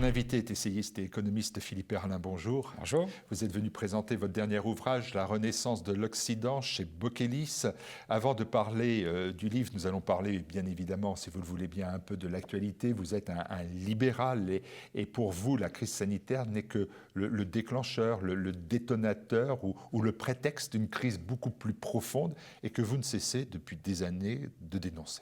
Mon invité est essayiste et économiste Philippe Herrlin, bonjour. Bonjour. Vous êtes venu présenter votre dernier ouvrage, La Renaissance de l'Occident, chez Bocchelis. Avant de parler du livre, nous allons parler bien évidemment, si vous le voulez bien, un peu de l'actualité. Vous êtes un libéral et pour vous, la crise sanitaire n'est que le déclencheur, le détonateur ou le prétexte d'une crise beaucoup plus profonde et que vous ne cessez depuis des années de dénoncer.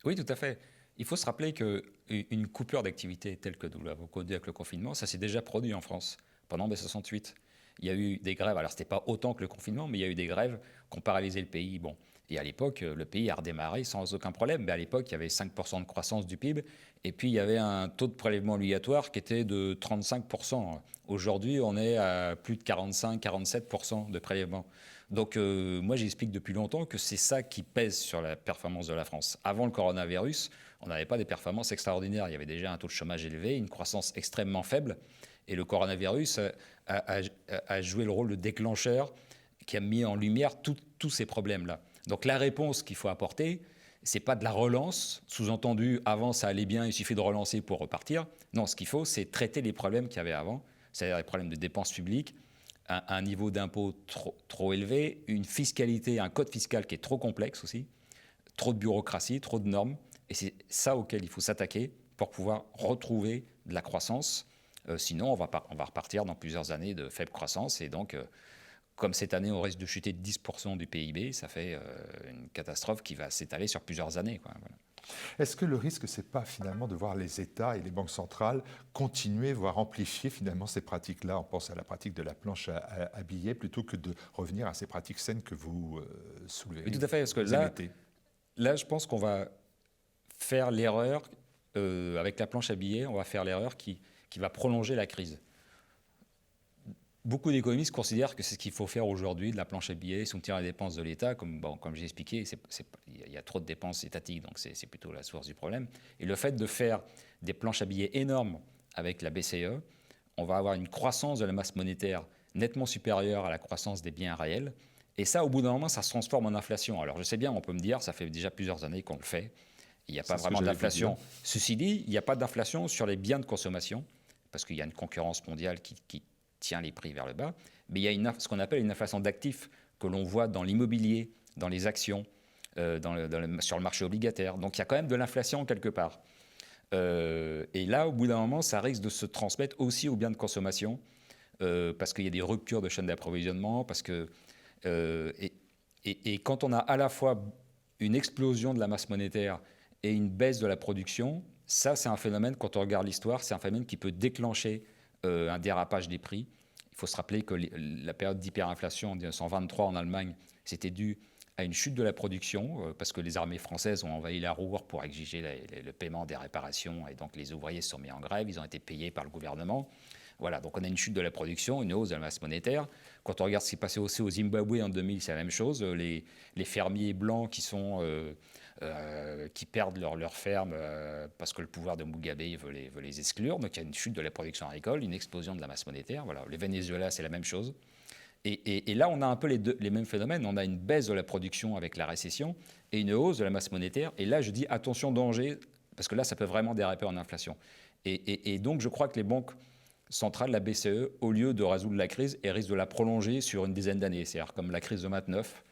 Oui, tout à fait. Il faut se rappeler qu'une coupure d'activité telle que nous l'avons connue avec le confinement, ça s'est déjà produit en France pendant mai 68. Il y a eu des grèves, alors ce n'était pas autant que le confinement, mais il y a eu des grèves qui ont paralysé le pays. Bon. Et à l'époque, le pays a redémarré sans aucun problème. Mais à l'époque, il y avait 5% de croissance du PIB, et puis il y avait un taux de prélèvement obligatoire qui était de 35%. Aujourd'hui, on est à plus de 45-47% de prélèvement. Donc moi, j'explique depuis longtemps que c'est ça qui pèse sur la performance de la France. Avant le coronavirus, on n'avait pas des performances extraordinaires. Il y avait déjà un taux de chômage élevé, une croissance extrêmement faible. Et le coronavirus a joué le rôle de déclencheur qui a mis en lumière tous ces problèmes-là. Donc la réponse qu'il faut apporter, ce n'est pas de la relance, sous-entendu, avant ça allait bien, il suffit de relancer pour repartir. Non, ce qu'il faut, c'est traiter les problèmes qu'il y avait avant, c'est-à-dire les problèmes de dépenses publiques, un niveau d'impôt trop élevé, une fiscalité, un code fiscal qui est trop complexe aussi, trop de bureaucratie, trop de normes. Et c'est ça auquel il faut s'attaquer pour pouvoir retrouver de la croissance. Sinon, on va repartir dans plusieurs années de faible croissance. Et donc, comme cette année, on risque de chuter de 10% du PIB, ça fait une catastrophe qui va s'étaler sur plusieurs années, quoi. Voilà. Est-ce que le risque, ce n'est pas finalement de voir les États et les banques centrales continuer, voire amplifier finalement ces pratiques-là? On pense à la pratique de la planche à billets plutôt que de revenir à ces pratiques saines que vous soulevez. Oui, tout à fait, parce que là, je pense qu'on va faire l'erreur, avec la planche à billets, on va faire l'erreur qui va prolonger la crise. Beaucoup d'économistes considèrent que c'est ce qu'il faut faire aujourd'hui, de la planche à billets, soutenir les dépenses de l'État. Comme j'ai expliqué, il y a trop de dépenses étatiques, donc c'est plutôt la source du problème. Et le fait de faire des planches à billets énormes avec la BCE, on va avoir une croissance de la masse monétaire nettement supérieure à la croissance des biens réels. Et ça, au bout d'un moment, ça se transforme en inflation. Alors je sais bien, on peut me dire, ça fait déjà plusieurs années qu'on le fait. Il n'y a pas vraiment d'inflation. Ceci dit, il n'y a pas d'inflation sur les biens de consommation, parce qu'il y a une concurrence mondiale qui tient les prix vers le bas, mais il y a ce qu'on appelle une inflation d'actifs que l'on voit dans l'immobilier, dans les actions, sur le marché obligataire. Donc il y a quand même de l'inflation quelque part. Et là, au bout d'un moment, ça risque de se transmettre aussi aux biens de consommation, parce qu'il y a des ruptures de chaîne d'approvisionnement, parce que et quand on a à la fois une explosion de la masse monétaire et une baisse de la production, ça c'est un phénomène, quand on regarde l'histoire, c'est un phénomène qui peut déclencher un dérapage des prix. Il faut se rappeler que la période d'hyperinflation en 1923 en Allemagne, c'était dû à une chute de la production, parce que les armées françaises ont envahi la Ruhr pour exiger le paiement des réparations, et donc les ouvriers se sont mis en grève, ils ont été payés par le gouvernement. Voilà, donc on a une chute de la production, une hausse de la masse monétaire. Quand on regarde ce qui s'est passé aussi au Zimbabwe en 2000, c'est la même chose. Les fermiers blancs qui perdent leur ferme parce que le pouvoir de Mugabe veut les exclure. Donc il y a une chute de la production agricole, une explosion de la masse monétaire. Voilà. Le Venezuela, c'est la même chose. Et là, on a un peu les mêmes phénomènes. On a une baisse de la production avec la récession et une hausse de la masse monétaire. Et là, je dis attention, danger, parce que là, ça peut vraiment déraper en inflation. Et donc, je crois que les banques centrale, la BCE, au lieu de résoudre la crise, elle risque de la prolonger sur une dizaine d'années. C'est-à-dire comme la crise de 29,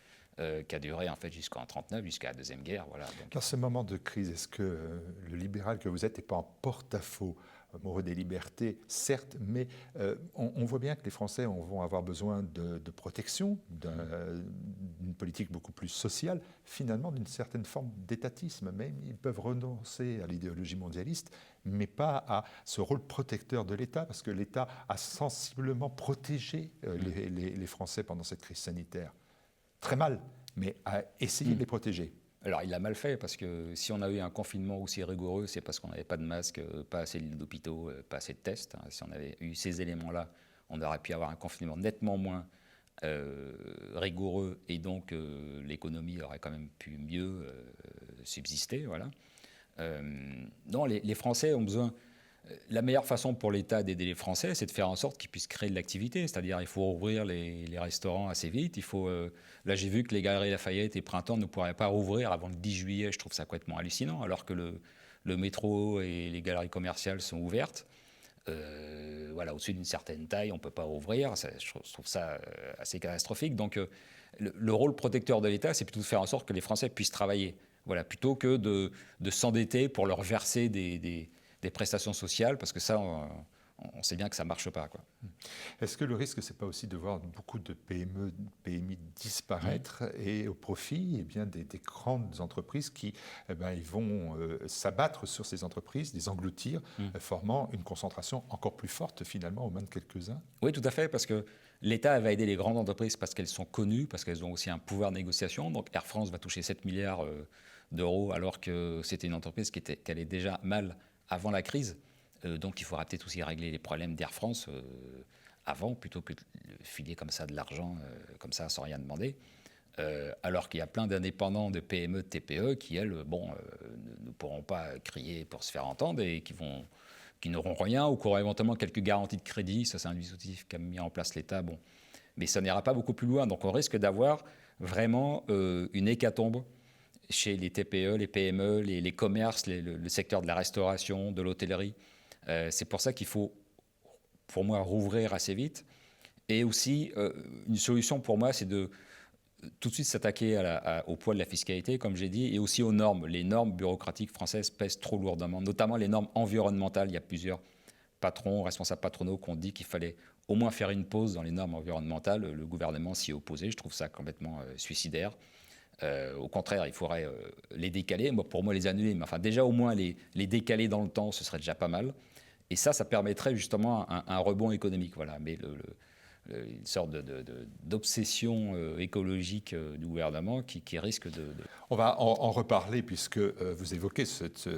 qui a duré en fait jusqu'en 39, jusqu'à la Deuxième Guerre. Voilà. Donc, dans ce moment de crise, est-ce que le libéral que vous êtes n'est pas en porte-à-faux, amoureux des libertés, certes, mais on voit bien que les Français vont avoir besoin de protection, d'une politique beaucoup plus sociale, finalement d'une certaine forme d'étatisme. Même ils peuvent renoncer à l'idéologie mondialiste, mais pas à ce rôle protecteur de l'État, parce que l'État a sensiblement protégé les Français pendant cette crise sanitaire. Très mal, mais a essayé de les protéger. Alors, il a mal fait, parce que si on a eu un confinement aussi rigoureux, c'est parce qu'on n'avait pas de masques, pas assez d'hôpitaux, pas assez de tests. Si on avait eu ces éléments-là, on aurait pu avoir un confinement nettement moins rigoureux, et donc l'économie aurait quand même pu mieux subsister. Voilà. Non, les Français ont besoin... La meilleure façon pour l'État d'aider les Français, c'est de faire en sorte qu'ils puissent créer de l'activité. C'est-à-dire, il faut ouvrir les restaurants assez vite. Là, j'ai vu que les Galeries Lafayette et Printemps ne pourraient pas rouvrir avant le 10 juillet. Je trouve ça complètement hallucinant, alors que le métro et les galeries commerciales sont ouvertes. Voilà, au-dessus d'une certaine taille, on ne peut pas ouvrir. Je trouve ça assez catastrophique. Donc, le rôle protecteur de l'État, c'est plutôt de faire en sorte que les Français puissent travailler. Voilà, plutôt que de s'endetter pour leur verser des prestations sociales, parce que ça, on sait bien que ça ne marche pas, quoi. Est-ce que le risque, c'est pas aussi de voir beaucoup de PME, PMI disparaître et au profit bien, des grandes entreprises qui ils vont s'abattre sur ces entreprises, les engloutir, formant une concentration encore plus forte finalement aux mains de quelques-uns? Oui, tout à fait, parce que l'État va aider les grandes entreprises parce qu'elles sont connues, parce qu'elles ont aussi un pouvoir de négociation. Donc Air France va toucher 7 milliards d'euros alors que c'était une entreprise qui allait déjà mal avant la crise. Donc il faudra peut-être aussi régler les problèmes d'Air France avant, plutôt que de filer comme ça de l'argent, comme ça, sans rien demander. Alors qu'il y a plein d'indépendants de PME, de TPE qui, elles, ne pourront pas crier pour se faire entendre et qui n'auront rien ou qui auront éventuellement quelques garanties de crédit. Ça, c'est un dispositif qu'a mis en place l'État. Bon. Mais ça n'ira pas beaucoup plus loin. Donc on risque d'avoir vraiment une hécatombe chez les TPE, les PME, les commerces, le secteur de la restauration, de l'hôtellerie. C'est pour ça qu'il faut, pour moi, rouvrir assez vite. Et aussi, une solution pour moi, c'est de tout de suite s'attaquer au poids de la fiscalité, comme j'ai dit, et aussi aux normes. Les normes bureaucratiques françaises pèsent trop lourdement, notamment les normes environnementales. Il y a plusieurs patrons, responsables patronaux qui ont dit qu'il fallait au moins faire une pause dans les normes environnementales. Le gouvernement s'y est opposé. Je trouve ça complètement suicidaire. Au contraire, il faudrait les décaler. Pour moi, les annuler. Mais enfin, déjà, au moins, les décaler dans le temps, ce serait déjà pas mal. Et ça permettrait justement un rebond économique. Voilà. Mais une sorte d'obsession écologique du gouvernement qui risque de... On va en reparler puisque vous évoquez cette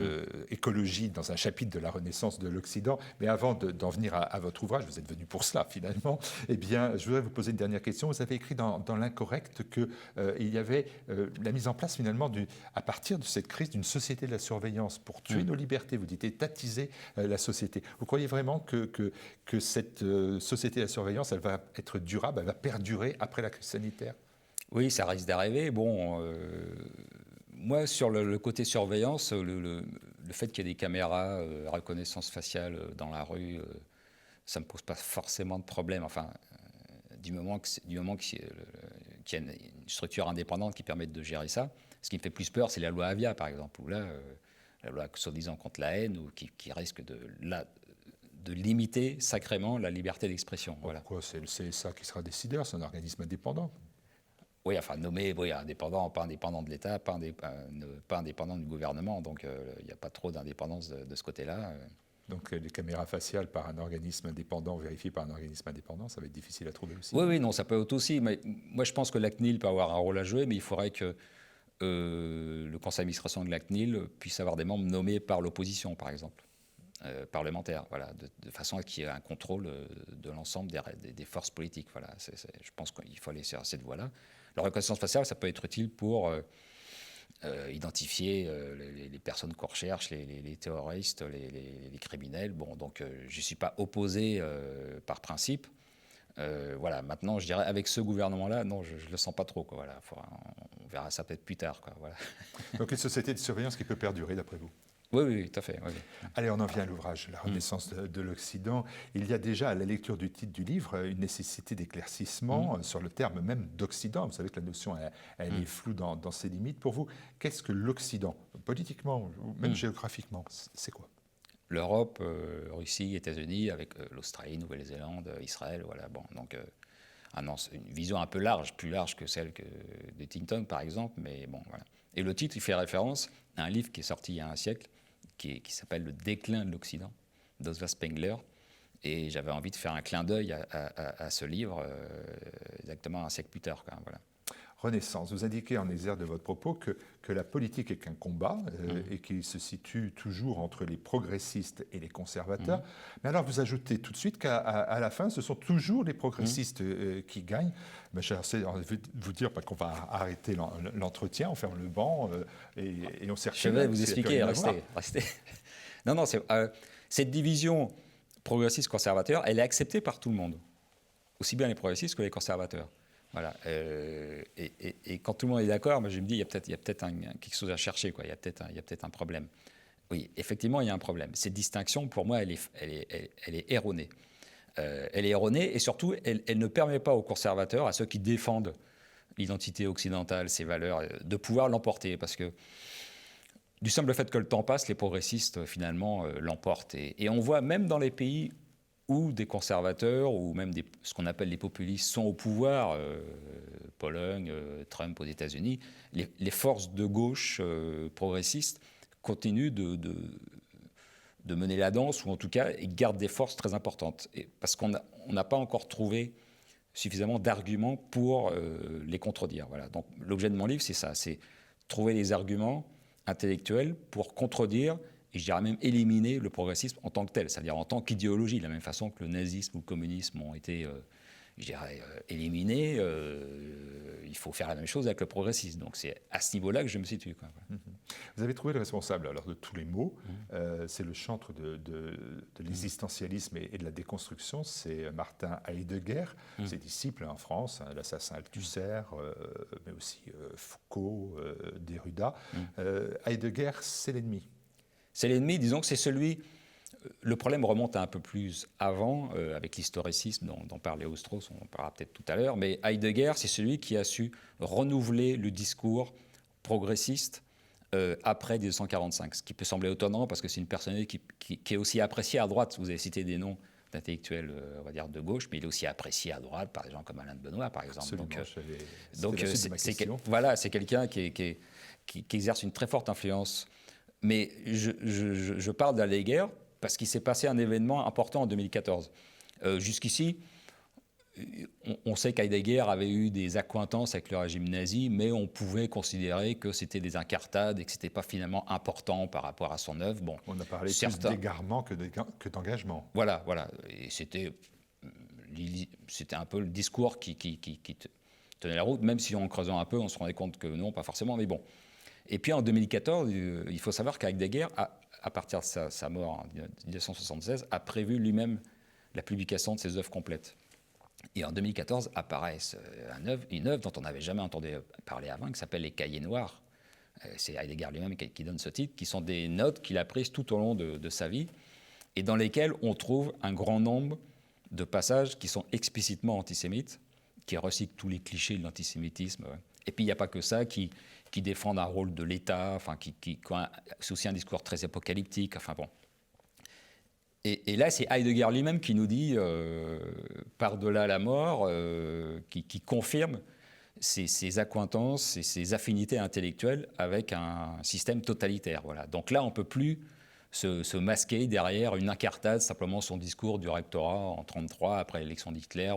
écologie dans un chapitre de la Renaissance de l'Occident. Mais avant d'en venir à votre ouvrage, vous êtes venu pour cela finalement, eh bien, je voudrais vous poser une dernière question. Vous avez écrit dans l'Incorrect qu'il y avait la mise en place finalement, à partir de cette crise, d'une société de la surveillance pour tuer nos libertés. Vous dites étatiser la société. Vous croyez vraiment que cette société de la surveillance, elle va être durable, elle va perdurer après la crise sanitaire? Oui, ça risque d'arriver. Bon, moi, sur le côté surveillance, le fait qu'il y ait des caméras reconnaissance faciale dans la rue, ça ne me pose pas forcément de problème. Enfin, du moment qu'il y a une structure indépendante qui permette de gérer ça. Ce qui me fait plus peur, c'est la loi Avia, par exemple, où là, la loi soi-disant contre la haine, ou qui risque de limiter sacrément la liberté d'expression. Voilà. Pourquoi? C'est ça qui sera décideur, c'est un organisme indépendant. Oui, enfin nommé, indépendant, pas indépendant de l'État, pas indépendant du gouvernement, donc il n'y a pas trop d'indépendance de ce côté-là. Donc les caméras faciales par un organisme indépendant, vérifiées par un organisme indépendant, ça va être difficile à trouver aussi. Oui, non, ça peut être aussi. Mais moi, je pense que la CNIL peut avoir un rôle à jouer, mais il faudrait que le conseil d'administration de la CNIL puisse avoir des membres nommés par l'opposition, par exemple, parlementaire, voilà, de façon à qu'il y ait un contrôle de l'ensemble des forces politiques. Voilà, je pense qu'il faut aller sur cette voie-là. La reconnaissance faciale, ça peut être utile pour identifier les personnes qu'on recherche, les terroristes, les criminels. Bon, donc je ne suis pas opposé par principe. Voilà, maintenant, je dirais, avec ce gouvernement-là, non, je ne le sens pas trop. Quoi, voilà, on verra ça peut-être plus tard. Quoi, voilà. Donc une société de surveillance qui peut perdurer, d'après vous? Oui, tout à fait. Oui. Allez, on en vient à l'ouvrage, La Renaissance de l'Occident. Il y a déjà, à la lecture du titre du livre, une nécessité d'éclaircissement sur le terme même d'Occident. Vous savez que la notion, elle est floue dans ses limites. Pour vous, qu'est-ce que l'Occident, politiquement ou même géographiquement? C'est quoi? L'Europe, Russie, États-Unis, avec l'Australie, Nouvelle-Zélande, Israël, voilà. Bon, donc une vision un peu large, plus large que celle de Tinton, par exemple, mais bon, voilà. Et le titre, il fait référence à un livre qui est sorti il y a un siècle, qui s'appelle Le déclin de l'Occident, d'Oswald Spengler. Et j'avais envie de faire un clin d'œil à ce livre, exactement un siècle plus tard. Quoi, voilà. Renaissance. Vous indiquez en exergue de votre propos que la politique est qu'un combat et qu'il se situe toujours entre les progressistes et les conservateurs. Mais alors vous ajoutez tout de suite qu'à la fin, ce sont toujours les progressistes qui gagnent. Ben, j'ai envie de vous dire qu'on va arrêter l'entretien, on ferme le banc et on circule. Je vais vous expliquer, restez. Non, cette division progressiste-conservateur, elle est acceptée par tout le monde, aussi bien les progressistes que les conservateurs. Voilà. Et quand tout le monde est d'accord, moi je me dis il y a peut-être quelque chose à chercher, quoi. Il y a peut-être un problème. Oui, effectivement, il y a un problème. Cette distinction, pour moi, elle est erronée. Elle est erronée et surtout, elle ne permet pas aux conservateurs, à ceux qui défendent l'identité occidentale, ses valeurs, de pouvoir l'emporter. Parce que du simple fait que le temps passe, les progressistes, finalement, l'emportent. Et on voit même dans les pays où des conservateurs ou même ce qu'on appelle les populistes sont au pouvoir, Pologne, Trump aux États-Unis, les forces de gauche progressistes continuent de mener la danse, ou en tout cas, ils gardent des forces très importantes. Parce qu'on n'a pas encore trouvé suffisamment d'arguments pour les contredire. Voilà. Donc l'objet de mon livre, c'est ça, c'est trouver les arguments intellectuels pour contredire, et je dirais même éliminer le progressisme en tant que tel, c'est-à-dire en tant qu'idéologie, de la même façon que le nazisme ou le communisme ont été je dirais, éliminés. Il faut faire la même chose avec le progressisme. Donc c'est à ce niveau-là que je me situe. Quoi. Vous avez trouvé le responsable alors, de tous les maux. C'est le chantre de l'existentialisme et de la déconstruction. C'est Martin Heidegger, ses disciples en France, l'assassin Althusser, mais aussi Foucault, Derrida. Heidegger, c'est l'ennemi. C'est l'ennemi, disons que c'est celui... Le problème remonte à un peu plus avant, avec l'historicisme dont parlait Lévi-Strauss, on en parlera peut-être tout à l'heure, mais Heidegger, c'est celui qui a su renouveler le discours progressiste après 1945, ce qui peut sembler étonnant parce que c'est une personnalité qui est aussi appréciée à droite. Vous avez cité des noms d'intellectuels, on va dire, de gauche, mais il est aussi apprécié à droite par des gens comme Alain de Benoît, par exemple. Donc c'est quelqu'un qui exerce une très forte influence. Mais je parle d'Heidegger parce qu'il s'est passé un événement important en 2014. Jusqu'ici, on sait qu'Heidegger avait eu des accointances avec le régime nazi, mais on pouvait considérer que c'était des incartades et que ce n'était pas finalement important par rapport à son œuvre. Bon, on a parlé plus d'égarement que d'engagement. Voilà. Et c'était un peu le discours qui tenait la route, même si en creusant un peu, on se rendait compte que non, pas forcément, mais bon. Et puis en 2014, il faut savoir qu'Heidegger, à partir de sa mort en 1976, a prévu lui-même la publication de ses œuvres complètes. Et en 2014 apparaît une œuvre dont on n'avait jamais entendu parler avant, qui s'appelle Les Cahiers Noirs. C'est Heidegger lui-même qui donne ce titre, qui sont des notes qu'il a prises tout au long de sa vie, et dans lesquelles on trouve un grand nombre de passages qui sont explicitement antisémites, qui recyclent tous les clichés de l'antisémitisme. Et puis il n'y a pas que ça, qui défendent un rôle de l'État, enfin, c'est aussi un discours très apocalyptique. Enfin bon. Et là, c'est Heidegger lui-même qui nous dit, par-delà la mort, qui confirme ses accointances et ses affinités intellectuelles avec un système totalitaire. Voilà. Donc là, on ne peut plus se masquer derrière une incartade, simplement son discours du rectorat en 1933, après l'élection d'Hitler,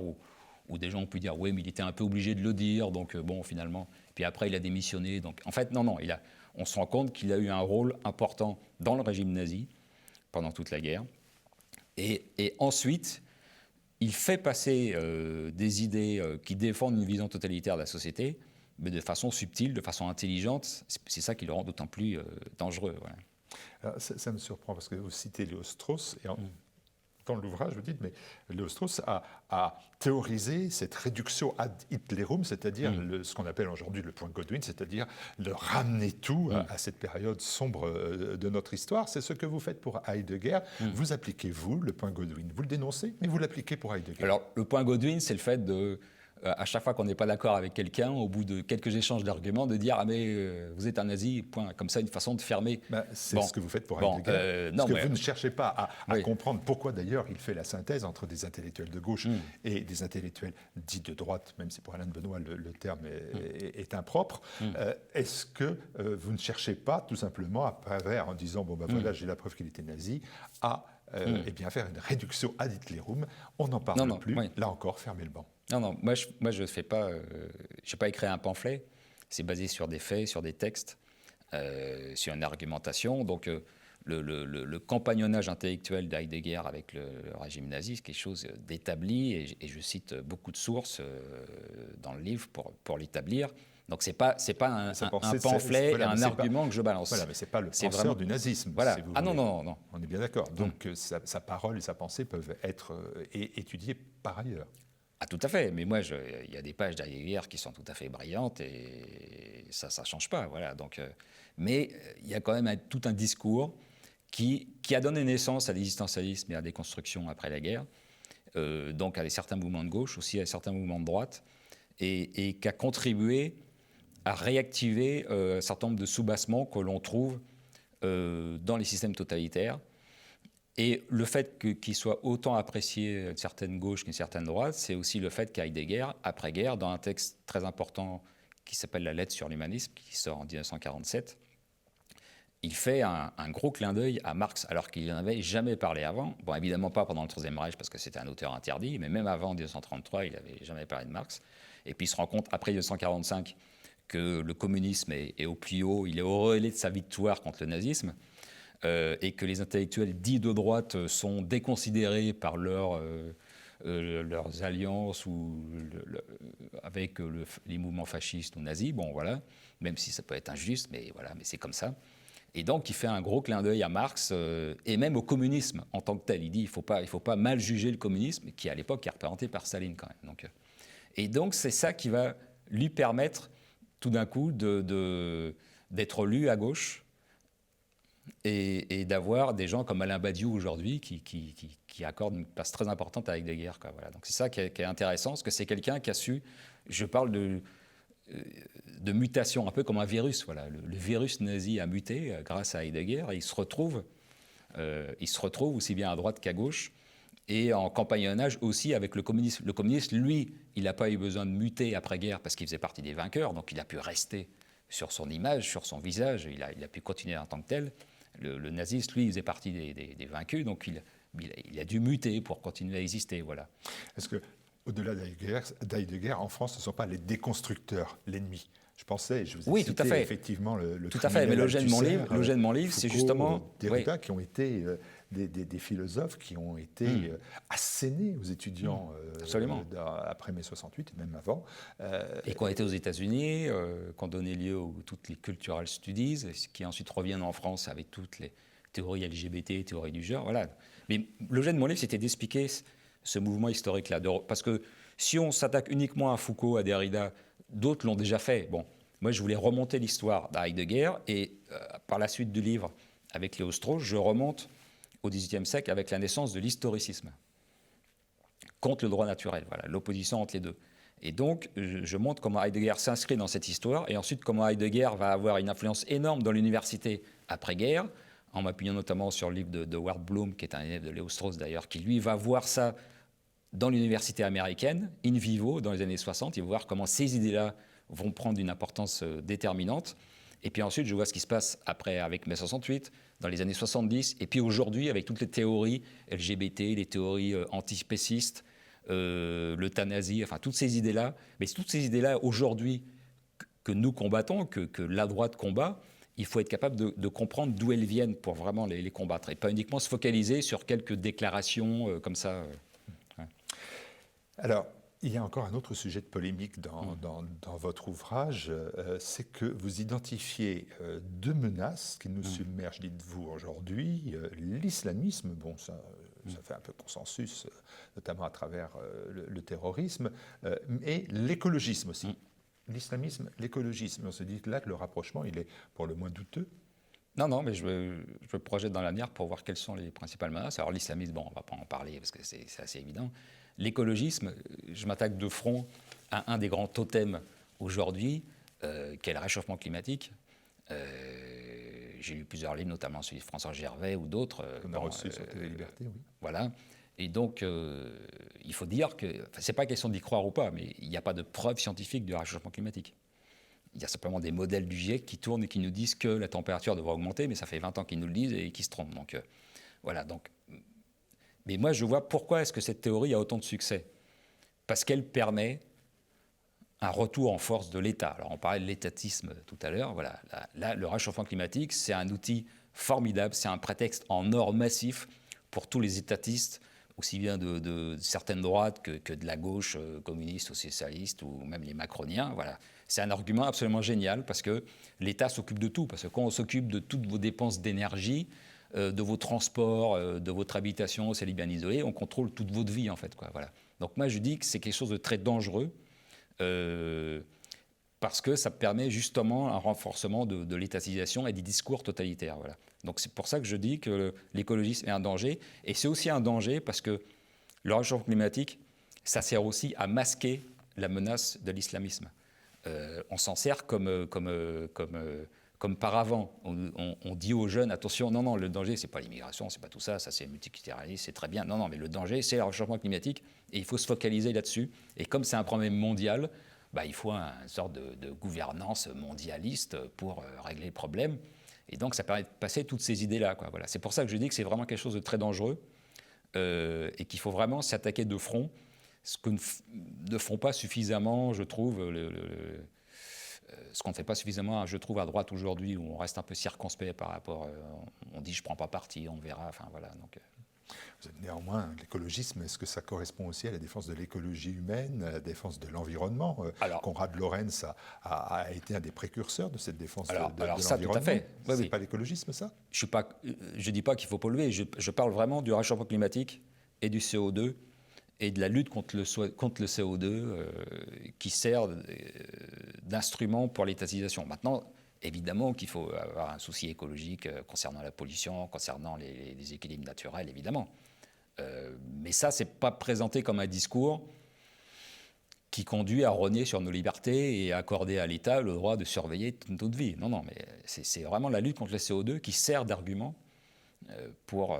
où des gens ont pu dire « oui, mais il était un peu obligé de le dire, donc bon, finalement… » Puis après, il a démissionné. Donc, en fait, non, on se rend compte qu'il a eu un rôle important dans le régime nazi pendant toute la guerre. Et ensuite, il fait passer des idées qui défendent une vision totalitaire de la société, mais de façon subtile, de façon intelligente. C'est ça qui le rend d'autant plus dangereux. Voilà. Alors, ça me surprend parce que vous citez Lévi-Strauss, et dans l'ouvrage, vous dites, mais Lévi-Strauss a théorisé cette réduction ad Hitlerum, c'est-à-dire ce qu'on appelle aujourd'hui le point Godwin, c'est-à-dire de ramener tout à cette période sombre de notre histoire. C'est ce que vous faites pour Heidegger. Vous appliquez, vous, le point Godwin. Vous le dénoncez, mais vous l'appliquez pour Heidegger. Alors, le point Godwin, c'est le fait de... à chaque fois qu'on n'est pas d'accord avec quelqu'un, au bout de quelques échanges d'arguments, de dire « Ah mais vous êtes un nazi », point. Comme ça, une façon de fermer. C'est ce que vous faites pour Heidegger. Parce que vous ne cherchez pas à comprendre pourquoi d'ailleurs il fait la synthèse entre des intellectuels de gauche et des intellectuels dits de droite, même si pour Alain de Benoît le terme est impropre. Est-ce que vous ne cherchez pas tout simplement, à travers, en disant « Bon ben voilà, j'ai la preuve qu'il était nazi », à eh bien, faire une réduction ad Hitlerum, on n'en parle plus, là encore, fermez le banc. Non, moi je fais pas, j'ai pas écrit un pamphlet. C'est basé sur des faits, sur des textes, sur une argumentation. Donc le compagnonnage intellectuel d'Heidegger avec le régime nazi, c'est quelque chose d'établi, et je cite beaucoup de sources dans le livre pour l'établir. Donc c'est pas un pamphlet, un argument que je balance. Voilà, mais c'est pas le penseur du nazisme. Voilà. Si vous voulez. Non. On est bien d'accord. Donc sa parole et sa pensée peuvent être étudiées par ailleurs. Ah, tout à fait, mais moi, il y a des pages d'Heidegger qui sont tout à fait brillantes et ça ne change pas. Voilà. Donc, mais il y a quand même tout un discours qui a donné naissance à l'existentialisme et à des constructions après la guerre, donc à certains mouvements de gauche, aussi à certains mouvements de droite, et qui a contribué à réactiver un certain nombre de soubassements que l'on trouve dans les systèmes totalitaires. Et le fait qu'il soit autant apprécié d'une certaine gauche qu'une certaine droite, c'est aussi le fait qu'Heidegger, après-guerre, dans un texte très important qui s'appelle La Lettre sur l'humanisme, qui sort en 1947, il fait un gros clin d'œil à Marx, alors qu'il n'en avait jamais parlé avant. Bon, évidemment pas pendant le Troisième Reich, parce que c'était un auteur interdit, mais même avant 1933, il n'avait jamais parlé de Marx. Et puis il se rend compte, après 1945, que le communisme est au plus haut, il est au relais de sa victoire contre le nazisme, et que les intellectuels dits de droite sont déconsidérés par leurs alliances avec les mouvements fascistes ou nazis. Bon, voilà, même si ça peut être injuste, mais voilà, mais c'est comme ça. Et donc, il fait un gros clin d'œil à Marx et même au communisme en tant que tel. Il dit il faut pas mal juger le communisme, qui à l'époque est représenté par Staline quand même. Et donc, c'est ça qui va lui permettre tout d'un coup d'être lu à gauche et d'avoir des gens comme Alain Badiou aujourd'hui qui accordent une place très importante à Heidegger. Voilà. Donc c'est ça qui est intéressant, parce que c'est quelqu'un qui a su, je parle de mutation, un peu comme un virus. Voilà. Le virus nazi a muté grâce à Heidegger, et il se retrouve aussi bien à droite qu'à gauche, et en compagnonnage aussi avec le communisme. Le communisme, lui, il n'a pas eu besoin de muter après-guerre parce qu'il faisait partie des vainqueurs, donc il a pu rester sur son image, sur son visage, il a pu continuer en tant que tel. Le nazisme, lui, il faisait partie des vaincus, donc il a dû muter pour continuer à exister. Voilà. Est-ce que, au-delà d'Heidegger, en France, ce ne sont pas les déconstructeurs l'ennemi? Je pensais, je vous ai oui, cité tout à fait. Effectivement le tout à fait, mais l'objet de mon livre, Foucault, c'est justement Derrida, qui ont été des philosophes qui ont été assénés aux étudiants après mai 68 et même avant. Et qui ont été aux États-Unis, qui ont donné lieu à toutes les cultural studies, qui ensuite reviennent en France avec toutes les théories LGBT, théories du genre. Voilà. Mais l'objet de mon livre, c'était d'expliquer ce mouvement historique-là. Parce que si on s'attaque uniquement à Foucault, à Derrida, d'autres l'ont déjà fait. Bon, moi, je voulais remonter l'histoire d'Heidegger, et par la suite du livre, avec Léo Strauss, je remonte au XVIIIe siècle avec la naissance de l'historicisme contre le droit naturel. Voilà, l'opposition entre les deux. Et donc, je montre comment Heidegger s'inscrit dans cette histoire, et ensuite comment Heidegger va avoir une influence énorme dans l'université après-guerre, en m'appuyant notamment sur le livre de Ward Bloom, qui est un élève de Léo Strauss d'ailleurs, qui lui va voir ça dans l'université américaine, in vivo, dans les années 60. Il va voir comment ces idées-là vont prendre une importance déterminante. Et puis ensuite, je vois ce qui se passe après avec mai 68, dans les années 70, et puis aujourd'hui avec toutes les théories LGBT, les théories antispécistes, l'euthanasie, enfin toutes ces idées-là. Mais toutes ces idées-là aujourd'hui que nous combattons, que la droite combat, il faut être capable de comprendre d'où elles viennent pour vraiment les combattre, et pas uniquement se focaliser sur quelques déclarations comme ça. Ouais. Alors, il y a encore un autre sujet de polémique dans votre ouvrage, c'est que vous identifiez deux menaces qui nous submergent, dites-vous, aujourd'hui. L'islamisme, bon, ça fait un peu consensus, notamment à travers le terrorisme, et l'écologisme aussi. L'islamisme, l'écologisme. On se dit que là, le rapprochement, il est pour le moins douteux. Non, mais je me projette dans l'avenir pour voir quelles sont les principales menaces. Alors l'islamisme, bon, on ne va pas en parler parce que c'est assez évident. L'écologisme, je m'attaque de front à un des grands totems aujourd'hui, qui est le réchauffement climatique. J'ai lu plusieurs livres, notamment celui de François Gervais ou d'autres. On a reçu sur TV Liberté, oui. Voilà. Et donc, il faut dire que, ce n'est pas question d'y croire ou pas, mais il n'y a pas de preuve scientifique du réchauffement climatique. Il y a simplement des modèles du GIEC qui tournent et qui nous disent que la température devrait augmenter, mais ça fait 20 ans qu'ils nous le disent et qu'ils se trompent. Donc, voilà. Donc, mais moi, je vois pourquoi est-ce que cette théorie a autant de succès. Parce qu'elle permet un retour en force de l'État. Alors, on parlait de l'étatisme tout à l'heure. Voilà. Là, le réchauffement climatique, c'est un outil formidable, c'est un prétexte en or massif pour tous les étatistes, aussi bien de certaines droites que de la gauche communiste ou socialiste, ou même les macroniens. Voilà. C'est un argument absolument génial, parce que l'État s'occupe de tout. Parce que quand on s'occupe de toutes vos dépenses d'énergie, de vos transports, de votre habitation, c'est bien isolé, on contrôle toute votre vie, en fait. Voilà. Donc moi, je dis que c'est quelque chose de très dangereux, parce que ça permet justement un renforcement de l'étatisation et des discours totalitaires. Voilà. Donc c'est pour ça que je dis que l'écologisme est un danger. Et c'est aussi un danger parce que le réchauffement climatique, ça sert aussi à masquer la menace de l'islamisme. On s'en sert comme paravent. On dit aux jeunes, attention, non, le danger, c'est pas l'immigration, c'est pas tout ça, ça c'est multiculturalisme, c'est très bien. Non, mais le danger, c'est le réchauffement climatique et il faut se focaliser là-dessus. Et comme c'est un problème mondial, il faut une sorte de gouvernance mondialiste pour régler le problème. Et donc, ça permet de passer toutes ces idées-là. Voilà. C'est pour ça que je dis que c'est vraiment quelque chose de très dangereux et qu'il faut vraiment s'attaquer de front, ce que ne font pas suffisamment, je trouve, ce qu'on ne fait pas suffisamment, je trouve, à droite aujourd'hui, où on reste un peu circonspect par rapport. On dit je ne prends pas parti, on verra. Enfin, voilà, donc, Vous êtes néanmoins, l'écologisme, est-ce que ça correspond aussi à la défense de l'écologie humaine, à la défense de l'environnement? Konrad Lorenz a été un des précurseurs de cette défense de ça, l'environnement. Tout à fait. Oui, c'est pas l'écologisme, ça? Je ne dis pas qu'il faut polluer, je parle vraiment du réchauffement climatique et du CO2 et de la lutte contre le CO2 qui sert d'instrument pour l'étatisation. Maintenant, évidemment qu'il faut avoir un souci écologique concernant la pollution, concernant les équilibres naturels, évidemment. Mais ça, ce n'est pas présenté comme un discours qui conduit à rogner sur nos libertés et à accorder à l'État le droit de surveiller toute notre vie. Non, mais c'est vraiment la lutte contre le CO2 qui sert d'argument pour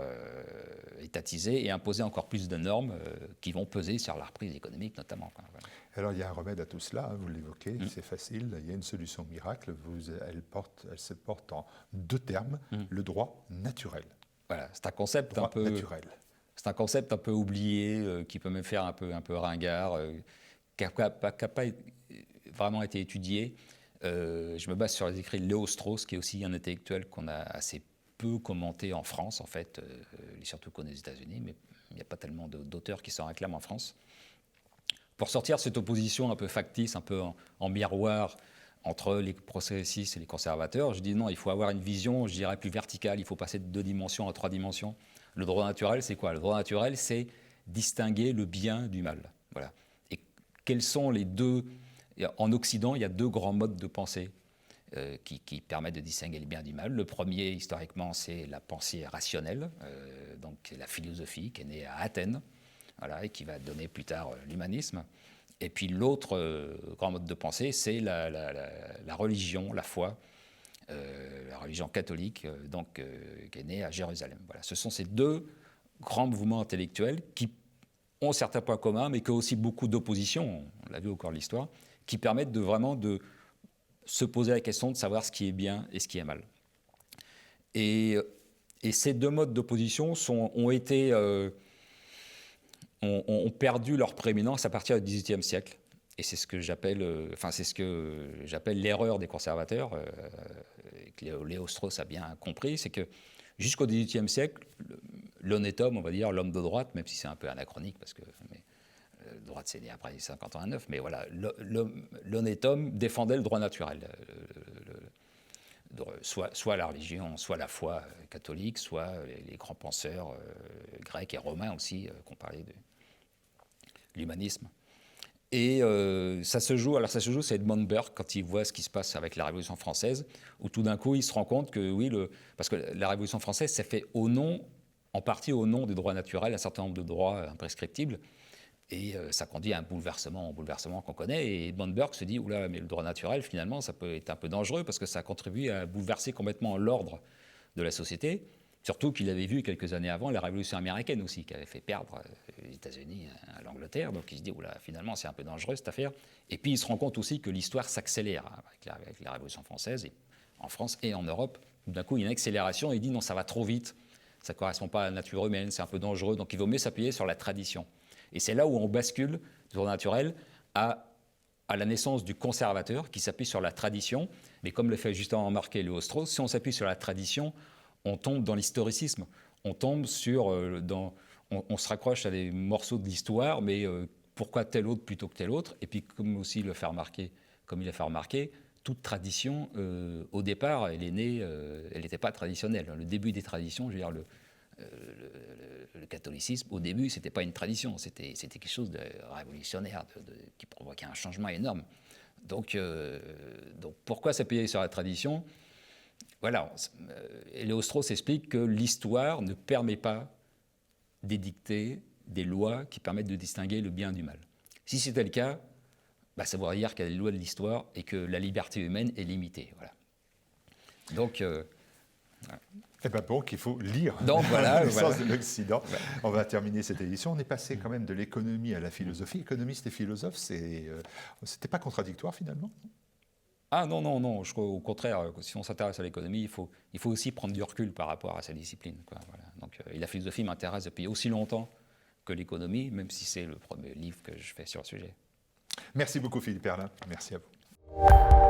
étatiser et imposer encore plus de normes qui vont peser sur la reprise économique notamment. Voilà. Alors il y a un remède à tout cela, vous l'évoquez, c'est facile, il y a une solution miracle, elle se porte en deux termes, le droit naturel. Voilà, c'est un concept un peu naturel. C'est un concept un peu oublié, qui peut même faire un peu ringard, qui n'a pas vraiment été étudié. Je me base sur les écrits de Léo Strauss, qui est aussi un intellectuel qu'on a assez peu commenté en France, en fait, surtout qu'aux États-Unis, mais il n'y a pas tellement d'auteurs qui s'en réclament en France. Pour sortir de cette opposition un peu factice, un peu en miroir entre les progressistes et les conservateurs, je dis non, il faut avoir une vision, je dirais, plus verticale, il faut passer de 2 dimensions à 3 dimensions. Le droit naturel, c'est quoi? Le droit naturel, c'est distinguer le bien du mal. Voilà. Et quels sont les deux... En Occident, il y a 2 grands modes de pensée qui permettent de distinguer le bien du mal. Le premier, historiquement, c'est la pensée rationnelle, donc la philosophie qui est née à Athènes, voilà, et qui va donner plus tard l'humanisme. Et puis l'autre grand mode de pensée, c'est la religion, la foi, la religion catholique, qui est née à Jérusalem. Voilà. Ce sont ces 2 grands mouvements intellectuels qui ont certains points communs, mais qui ont aussi beaucoup d'oppositions, on l'a vu au cours de l'histoire, qui permettent vraiment de se poser la question de savoir ce qui est bien et ce qui est mal. Et ces 2 modes d'opposition ont perdu leur prééminence à partir du XVIIIe siècle. Et c'est ce que j'appelle l'erreur des conservateurs, que Léo Strauss a bien compris, c'est que jusqu'au XVIIIe siècle, l'honnête homme, on va dire, l'homme de droite, même si c'est un peu anachronique, parce que droite c'est né après 1959, mais voilà, l'honnête homme défendait le droit naturel, soit la religion, soit la foi catholique, soit les grands penseurs grecs et romains aussi, qui ont parlé de l'humanisme. Et ça se joue, c'est Edmund Burke, quand il voit ce qui se passe avec la Révolution française, où tout d'un coup il se rend compte que oui, parce que la Révolution française s'est fait en partie au nom des droits naturels, un certain nombre de droits imprescriptibles. Et ça conduit à un bouleversement qu'on connaît. Et Edmund Burke se dit, oula, mais le droit naturel, finalement, ça peut être un peu dangereux parce que ça contribue à bouleverser complètement l'ordre de la société. Surtout qu'il avait vu quelques années avant la Révolution américaine aussi, qui avait fait perdre les États-Unis à l'Angleterre. Donc il se dit, oula, finalement, c'est un peu dangereux cette affaire. Et puis il se rend compte aussi que l'histoire s'accélère avec la Révolution française, et en France et en Europe. D'un coup, il y a une accélération et il dit, non, ça va trop vite, ça ne correspond pas à la nature humaine, c'est un peu dangereux. Donc il vaut mieux s'appuyer sur la tradition. Et c'est là où on bascule du droit naturel à la naissance du conservateur qui s'appuie sur la tradition. Mais comme le fait justement remarquer Léo Strauss, si on s'appuie sur la tradition, on tombe dans l'historicisme. On tombe on se raccroche à des morceaux de l'histoire, mais pourquoi tel autre plutôt que tel autre? Et puis comme il a fait remarquer, toute tradition, au départ, elle est née, elle n'était pas traditionnelle. Le début des traditions, je veux dire, le catholicisme, au début, ce n'était pas une tradition, c'était quelque chose de révolutionnaire, qui provoquait un changement énorme Donc pourquoi s'appuyer sur la tradition? Voilà, Léo-Strauss explique que l'histoire ne permet pas d'édicter des lois qui permettent de distinguer le bien du mal. Si c'était le cas, ça voudrait dire qu'il y a des lois de l'histoire et que la liberté humaine est limitée. Voilà. Donc, voilà. Eh bien donc, il faut lire l'essence de l'Occident. Ouais. On va terminer cette édition. On est passé quand même de l'économie à la philosophie. Économiste et philosophe, c'était pas contradictoire finalement? Ah non. Je crois au contraire, si on s'intéresse à l'économie, il faut aussi prendre du recul par rapport à sa discipline. Quoi. Voilà. Donc, et la philosophie m'intéresse depuis aussi longtemps que l'économie, même si c'est le premier livre que je fais sur le sujet. Merci beaucoup Philippe Herlin. Merci à vous.